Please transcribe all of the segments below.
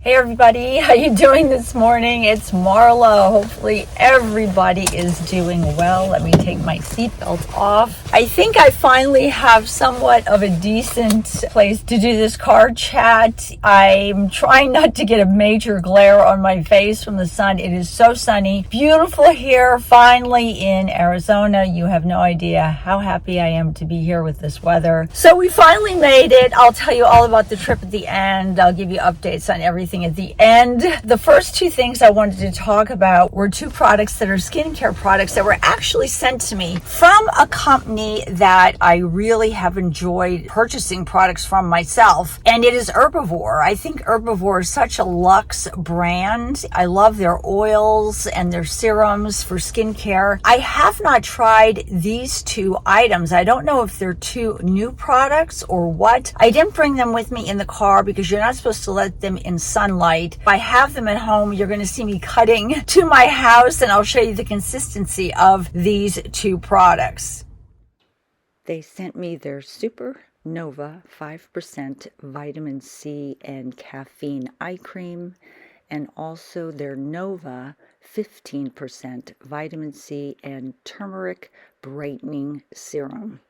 Hey everybody, how you doing this morning? It's Marla. Hopefully everybody is doing well. Let me take my seatbelt off. I think I finally have somewhat of a decent place to do this car chat. I'm trying not to get a major glare on my face from the sun. It is so sunny. Beautiful here, finally in Arizona. You have no idea how happy I am to be here with this weather. So we finally made it. I'll tell you all about the trip at the end. I'll give you updates on everything at the end. The first two things I wanted to talk about were two products that are skincare products that were actually sent to me from a company that I really have enjoyed purchasing products from myself, and it is Herbivore. I think Herbivore is such a luxe brand. I love their oils and their serums for skincare. I have not tried these two items. I don't know if they're two new products or what. I didn't bring them with me in the car because you're not supposed to let them in sunlight. If I have them at home, you're going to see me cutting to my house, and I'll show you the consistency of these two products. They sent me their Supernova 5% vitamin C and caffeine eye cream, and also their Nova 15% vitamin C and turmeric brightening serum.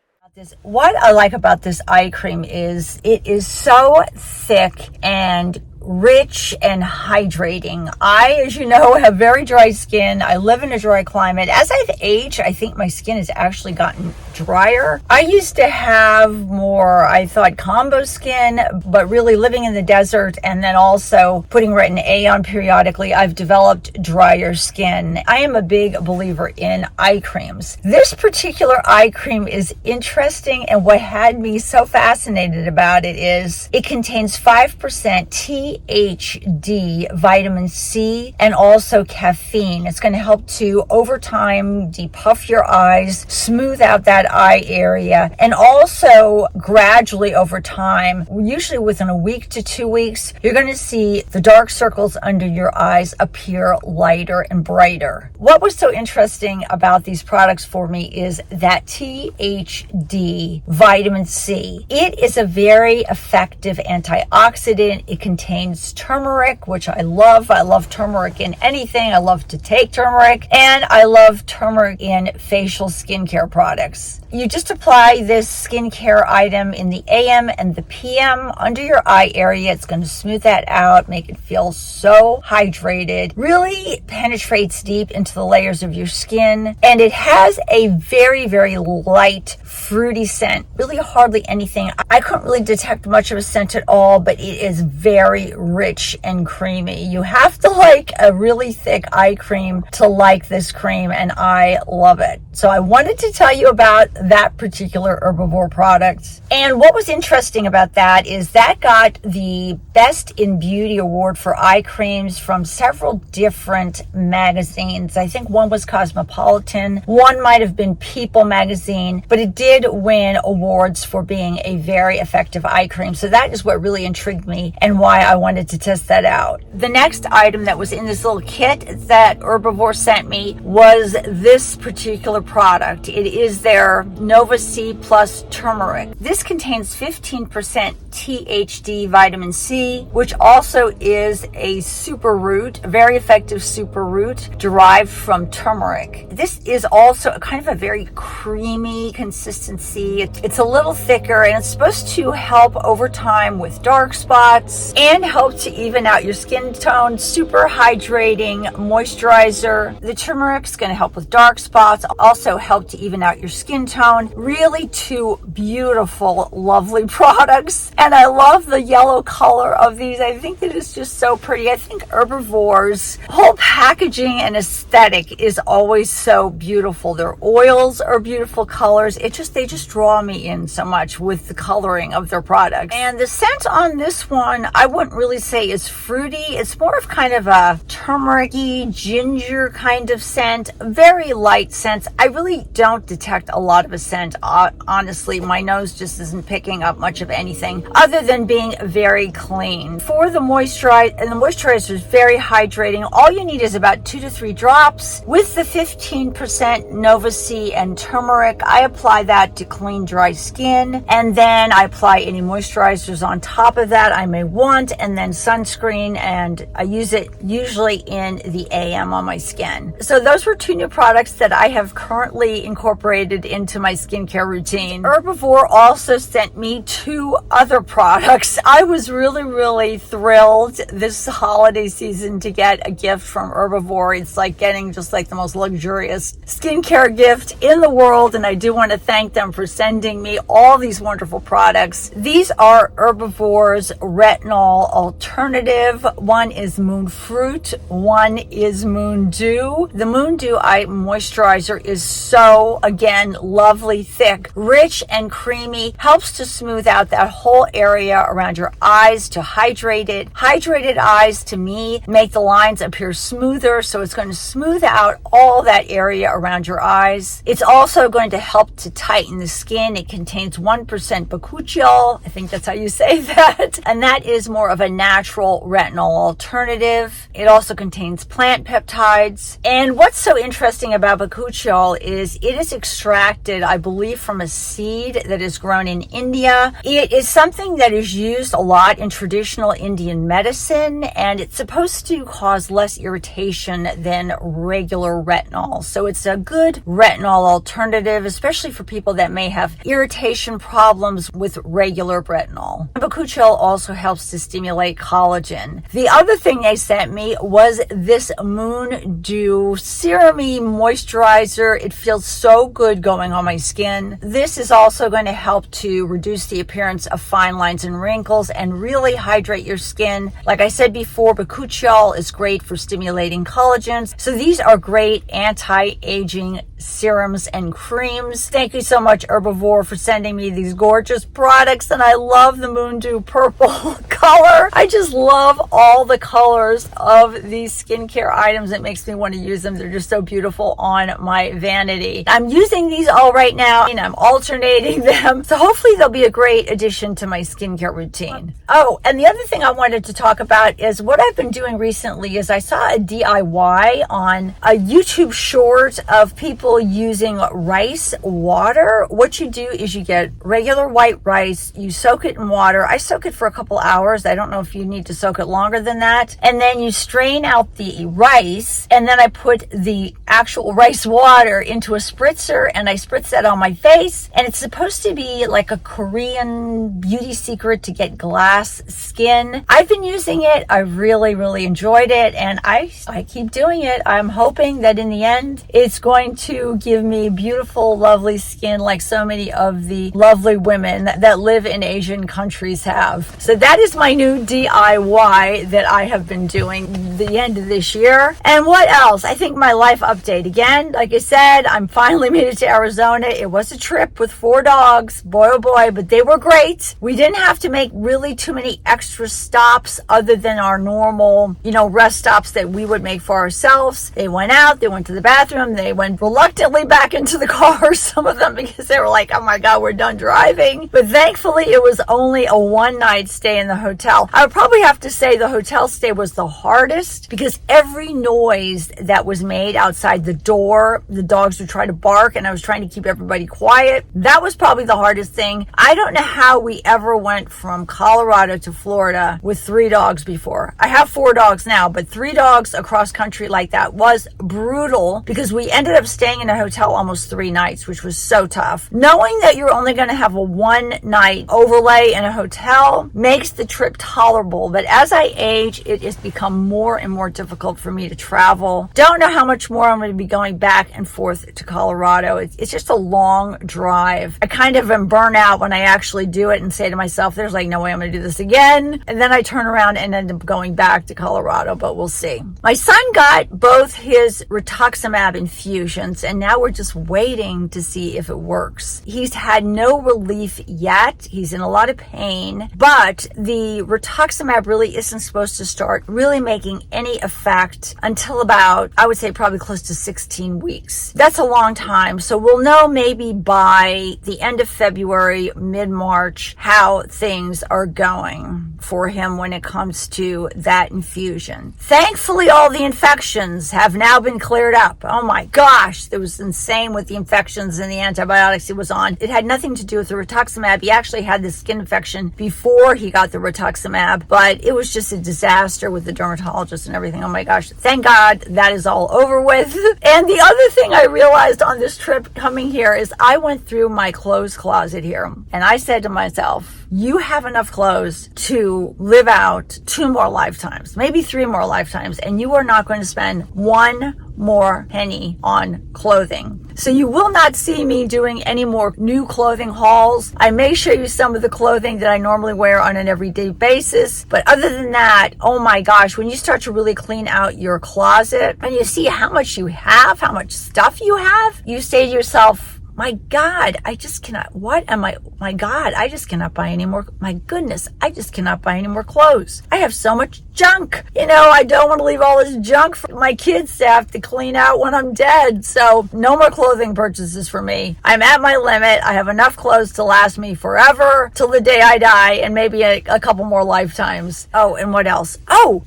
What I like about this eye cream is it is so thick and rich and hydrating. I, as you know, have very dry skin. I live in a dry climate. As I've aged, I think my skin has actually gotten drier. I used to have more, I thought, combo skin, but really living in the desert and then also putting Retin A on periodically, I've developed drier skin. I am a big believer in eye creams. This particular eye cream is interesting, and what had me so fascinated about it is it contains 5% THD vitamin C and also caffeine. It's going to help to, over time, depuff your eyes, smooth out that eye area, and also gradually over time, usually within a week to 2 weeks, you're going to see the dark circles under your eyes appear lighter and brighter. What was so interesting about these products for me is that THD vitamin C. It is a very effective antioxidant. It contains turmeric, which I love. I love turmeric in anything. I love to take turmeric, and I love turmeric in facial skincare products. You just apply this skincare item in the AM and the PM under your eye area. It's going to smooth that out, make it feel so hydrated, really penetrates deep into the layers of your skin, and it has a very, very light, fruity scent. Really hardly anything. I couldn't really detect much of a scent at all, but it is very rich and creamy. You have to like a really thick eye cream to like this cream, and I love it. So I wanted to tell you about that particular Herbivore product. And what was interesting about that is that got the Best in Beauty award for eye creams from several different magazines. I think one was Cosmopolitan, one might have been People magazine, but it did win awards for being a very effective eye cream. So that is what really intrigued me and why I wanted to test that out. The next item that was in this little kit that Herbivore sent me was this particular product. It is their Nova C Plus Turmeric. This contains 15% THD vitamin C, which also is a super root, a very effective super root derived from turmeric. This is also a kind of a very creamy consistency. It's a little thicker, and it's supposed to help over time with dark spots and help to even out your skin tone. Super hydrating moisturizer. The turmeric is going to help with dark spots, also help to even out your skin tone. Really two beautiful, lovely products, and I love the yellow color of these. I think that it's just so pretty. I think Herbivore's whole packaging and aesthetic is always so beautiful. Their oils are beautiful colors. They just draw me in so much with the coloring of their products. And the scent on this one, I wouldn't really say is fruity. It's more of kind of a turmeric-y, ginger kind of scent. Very light scent. I really don't detect a lot of a scent. Honestly, my nose just isn't picking up much of anything other than being very clean. For the moisturizer is very hydrating. All you need is about 2 to 3 drops. With the 15% Nova C and turmeric, I apply that to clean dry skin, and then I apply any moisturizers on top of that I may want, and and then sunscreen, and I use it usually in the AM on my skin. So those were 2 new products that I have currently incorporated into my skincare routine. Herbivore also sent me 2 other products. I was really thrilled this holiday season to get a gift from Herbivore. It's like getting just like the most luxurious skincare gift in the world, and I do want to thank them for sending me all these wonderful products. These are Herbivore's retinol alternative. One is Moon Fruit, one is Moon Dew. The Moon Dew Eye Moisturizer is so, again, lovely, thick, rich and creamy, helps to smooth out that whole area around your eyes, to hydrate it. Hydrated eyes, to me, make the lines appear smoother, so it's going to smooth out all that area around your eyes. It's also going to help to tighten the skin. It contains 1% bakuchiol. I think that's how you say that. And that is more of a natural retinol alternative. It also contains plant peptides. And what's so interesting about bakuchiol is it is extracted, I believe, from a seed that is grown in India. It is something that is used a lot in traditional Indian medicine, and it's supposed to cause less irritation than regular retinol. So it's a good retinol alternative, especially for people that may have irritation problems with regular retinol. Bakuchiol also helps to stimulate collagen. The other thing they sent me was this Moon Dew Serum-y moisturizer. It feels so good going on my skin. This is also going to help to reduce the appearance of fine lines and wrinkles and really hydrate your skin. Like I said before, bakuchiol is great for stimulating collagens. So these are great anti-aging serums and creams. Thank you so much, Herbivore, for sending me these gorgeous products. And I love the Moon Dew purple color. I just love all the colors of these skincare items. It makes me want to use them. They're just so beautiful on my vanity. I'm using these all right now, and I'm alternating them. So hopefully they'll be a great addition to my skincare routine. Oh, and the other thing I wanted to talk about is what I've been doing recently is I saw a DIY on a YouTube short of people using rice water. What you do is you get regular white rice, you soak it in water. I soak it for a couple hours. I don't know if you need to soak it longer than that. And then you strain out the rice, and then I put the actual rice water into a spritzer, and I spritz that on my face. And it's supposed to be like a Korean beauty secret to get glass skin. I've been using it. I really enjoyed it, and I keep doing it. I'm hoping that in the end it's going to give me beautiful, lovely skin like so many of the lovely women that live in Asian countries have. So that is my new DIY that I have been doing the end of this year. And what else? I think my life update again. Like I said, I'm finally made it to Arizona. It was a trip with 4 dogs. Boy, oh boy, but they were great. We didn't have to make really too many extra stops other than our normal, rest stops that we would make for ourselves. They went out, they went to the bathroom, they went reluctantly back into the car, some of them, because they were like, oh my God, we're done driving. But thankfully, it was only a 1-night stay in the hotel. I would probably have to say the hotel stay was the hardest because every noise that was made outside the door, the dogs would try to bark, and I was trying to keep everybody quiet. That was probably the hardest thing. I don't know how we ever went from Colorado to Florida with 3 dogs before. I have 4 dogs now, but 3 dogs across country like that was brutal because we ended up staying in a hotel almost 3 nights, which was so tough. Knowing that you're only going to have a 1-night overlay in a hotel makes the trip tolerable, but as I age, it has become more and more difficult for me to travel. Don't know how much more I'm going to be going back and forth to Colorado. It's just a long drive. I kind of am burnt out when I actually do it and say to myself, there's like no way I'm going to do this again. And then I turn around and end up going back to Colorado, but we'll see. My son got both his rituximab infusions, and now we're just waiting to see if it works. He's had no relief yet. He's in a lot of pain, but the rituximab really isn't supposed to start really making any effect until about, I would say, probably close to 16 weeks. That's a long time. So we'll know maybe by the end of February, mid-March, how things are going for him when it comes to that infusion. Thankfully, all the infections have now been cleared up. Oh my gosh, it was insane with the infections and the antibiotics he was on. It had nothing to do with the rituximab. He actually had the skin infection before he got the rituximab. infliximab, but it was just a disaster with the dermatologist and everything. Oh my gosh, thank God that is all over with. And the other thing I realized on this trip coming here is I went through my clothes closet here and I said to myself, you have enough clothes to live out 2 more lifetimes, maybe 3 more lifetimes, and you are not going to spend 1 more penny on clothing. So you will not see me doing any more new clothing hauls. I may show you some of the clothing that I normally wear on an everyday basis. But other than that, oh my gosh, when you start to really clean out your closet and you see how much you have, how much stuff you have, you say to yourself, my God, I just cannot, my God, I just cannot buy any more. My goodness, I just cannot buy any more clothes. I have so much junk. I don't want to leave all this junk for my kids to have to clean out when I'm dead. So no more clothing purchases for me. I'm at my limit. I have enough clothes to last me forever till the day I die and maybe a couple more lifetimes. Oh, and what else? Oh,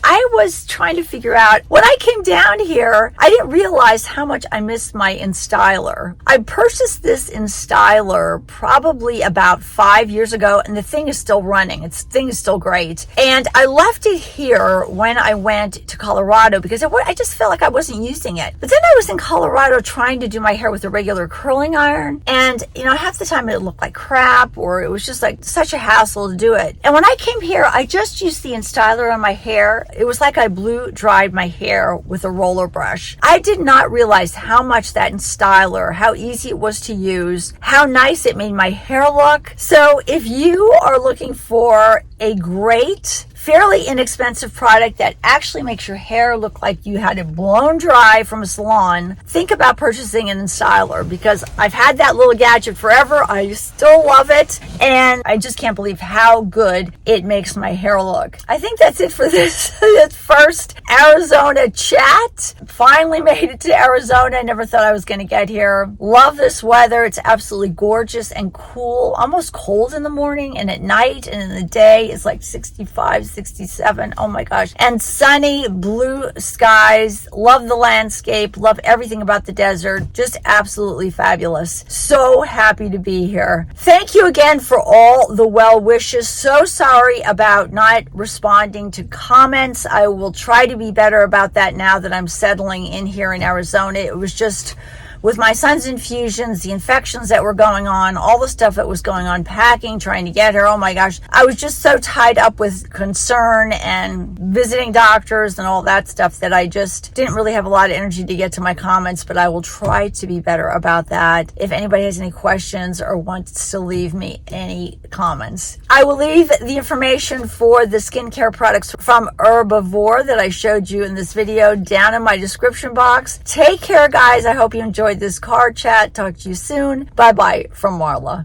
I was trying to figure out when I came down here, I didn't realize how much I missed my InStyler. I purchased this InStyler probably about 5 years ago, and the thing is still running. The thing is still great. And I left it here when I went to Colorado because I just felt like I wasn't using it. But then I was in Colorado trying to do my hair with a regular curling iron, and half the time it looked like crap, or it was just like such a hassle to do it. And when I came here, I just used the InStyler on my hair. It was like I blow dried my hair with a roller brush. I did not realize how much that InStyler, how easy it was to use, how nice it made my hair look. So if you are looking for a great, fairly inexpensive product that actually makes your hair look like you had it blown dry from a salon, think about purchasing an InStyler, because I've had that little gadget forever. I still love it, and I just can't believe how good it makes my hair look. I think that's it for this first Arizona chat. Finally made it to Arizona. I never thought I was going to get here. Love this weather. It's absolutely gorgeous and cool, almost cold in the morning, and at night and in the day it's like 65, 67. Oh my gosh. And sunny blue skies. Love the landscape. Love everything about the desert. Just absolutely fabulous. So happy to be here. Thank you again for all the well wishes. So sorry about not responding to comments. I will try to be better about that now that I'm settling in here in Arizona. It was just with my son's infusions, the infections that were going on, all the stuff that was going on, packing, trying to get here. Oh my gosh. I was just so tied up with concern and visiting doctors and all that stuff that I just didn't really have a lot of energy to get to my comments, but I will try to be better about that. If anybody has any questions or wants to leave me any comments, I will leave the information for the skincare products from Herbivore that I showed you in this video down in my description box. Take care, guys. I hope you enjoyed this card chat. Talk to you soon. Bye-bye from Marla.